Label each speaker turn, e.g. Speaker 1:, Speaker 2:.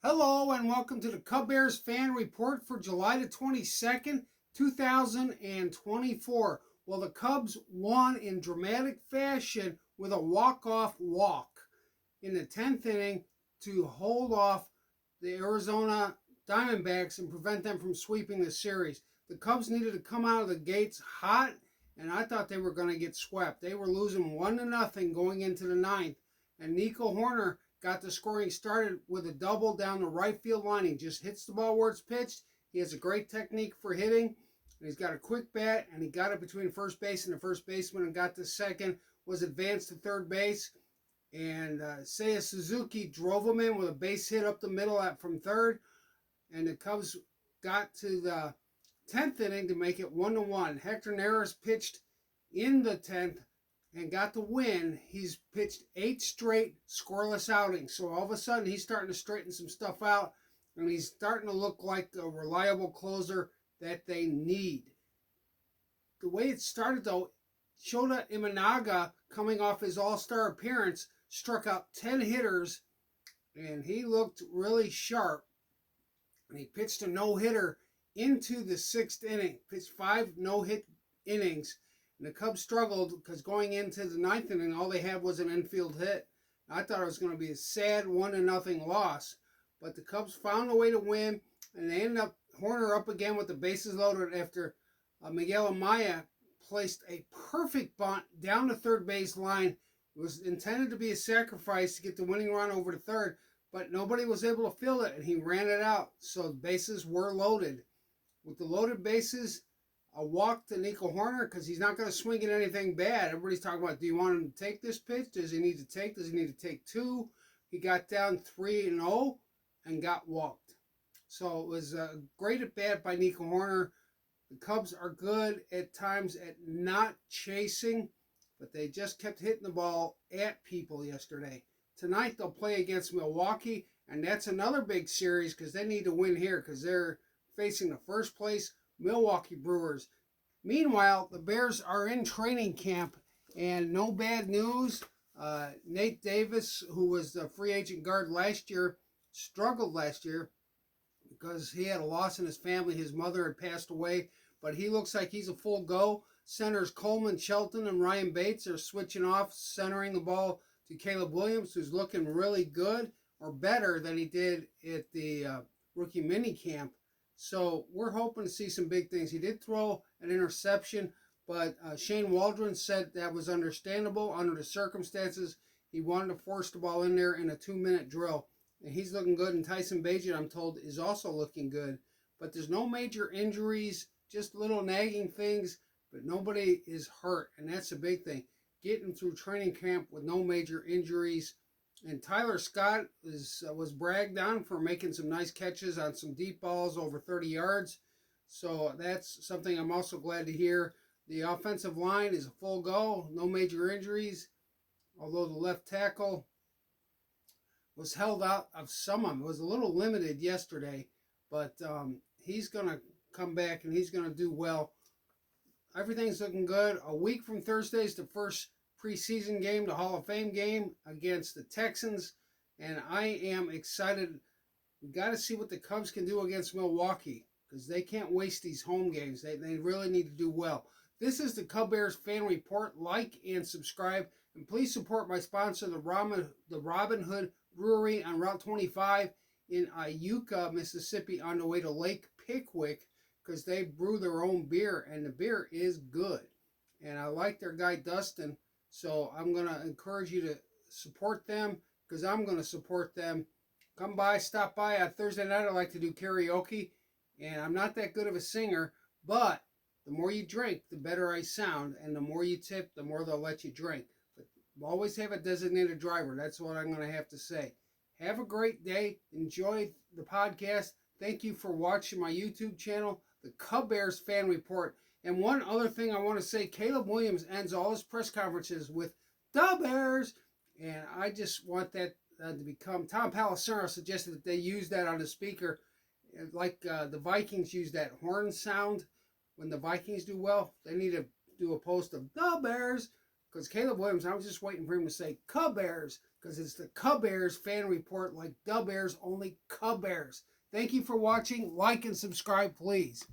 Speaker 1: Hello and welcome to the Cubbears fan report for July the 22nd, 2024. Well, the Cubs won in dramatic fashion with a walk-off walk in the 10th inning to hold off the Arizona Diamondbacks and prevent them from sweeping the series. The Cubs needed to come out of the gates hot, and I thought they were going to get swept. They were losing 1-0 going into the ninth, and Nico Hoerner got the scoring started with a double down the right field line. He just hits the ball where it's pitched. He has a great technique for hitting. And he's got a quick bat, and he got it between first base and the first baseman and got to second, was advanced to third base. And Seiya Suzuki drove him in with a base hit up the middle from third. And the Cubs got to the 10th inning to make it 1-1. Hector Neris pitched in the 10th and got the win. He's pitched 8 straight scoreless outings. So all of a sudden, he's starting to straighten some stuff out, and he's starting to look like a reliable closer that they need. The way it started, though, Shota Imanaga, coming off his all-star appearance, struck out 10 hitters, and he looked really sharp. And he pitched a no-hitter into the 6th inning, pitched 5 no-hit innings. And the Cubs struggled because going into the 9th inning, all they had was an infield hit. I thought it was going to be a sad 1-0 loss. But the Cubs found a way to win, and they ended up Hoerner up again with the bases loaded after Miguel Amaya placed a perfect bunt down the third base line. It was intended to be a sacrifice to get the winning run over to third, but nobody was able to field it, and he ran it out. So the bases were loaded. With the loaded bases, a walk to Nico Hoerner because he's not going to swing at anything bad. Everybody's talking about, do you want him to take this pitch? Does he need to take? Does he need to take 2? He got down 3-0 and got walked. So it was a great at bat by Nico Hoerner. The Cubs are good at times at not chasing, but they just kept hitting the ball at people yesterday. Tonight they'll play against Milwaukee, and that's another big series because they need to win here because they're facing the first place Milwaukee Brewers. Meanwhile, the Bears are in training camp, and no bad news. Nate Davis, who was the free agent guard last year, struggled last year because he had a loss in his family. His mother had passed away, but he looks like he's a full go. Centers Coleman Shelton and Ryan Bates are switching off, centering the ball to Caleb Williams, who's looking really good or better than he did at the rookie mini camp. So we're hoping to see some big things. He did throw an interception, but Shane Waldron said that was understandable under the circumstances. He wanted to force the ball in there in a 2-minute drill. And he's looking good. And Tyson Bagent, I'm told, is also looking good. But there's no major injuries, just little nagging things, but nobody is hurt. And that's a big thing. Getting through training camp with no major injuries. And Tyler Scott was bragged on for making some nice catches on some deep balls over 30 yards. So that's something I'm also glad to hear. The offensive line is a full go, no major injuries, although the left tackle was held out of some of them. It was a little limited yesterday, but he's going to come back and he's going to do well. Everything's looking good. A week from Thursday is the first preseason game, the Hall of Fame game against the Texans, and I am excited. We got to see what the Cubs can do against Milwaukee because they can't waste these home games. They really need to do well. This is the Cubbears fan report. Like and subscribe, and please support my sponsor, the Robin Hood Brewery on Route 25 in Iuka, Mississippi, on the way to Lake Pickwick, because they brew their own beer, and the beer is good. And I like their guy, Dustin. So I'm going to encourage you to support them because I'm going to support them. Come by, stop by. On Thursday night, I like to do karaoke. And I'm not that good of a singer, but the more you drink, the better I sound. And the more you tip, the more they'll let you drink. But always have a designated driver. That's what I'm going to have to say. Have a great day. Enjoy the podcast. Thank you for watching my YouTube channel, the Cubbears Fan Report. And one other thing I want to say, Caleb Williams ends all his press conferences with "the Bears," and I just want that to become. Tom Palacero suggested that they use that on the speaker, like the Vikings use that horn sound when the Vikings do well. They need to do a post of "the Bears" because Caleb Williams. I was just waiting for him to say "Cubbears" because it's the Cubbears fan report, like Dub Bears, only Cubbears. Thank you for watching. Like and subscribe, please.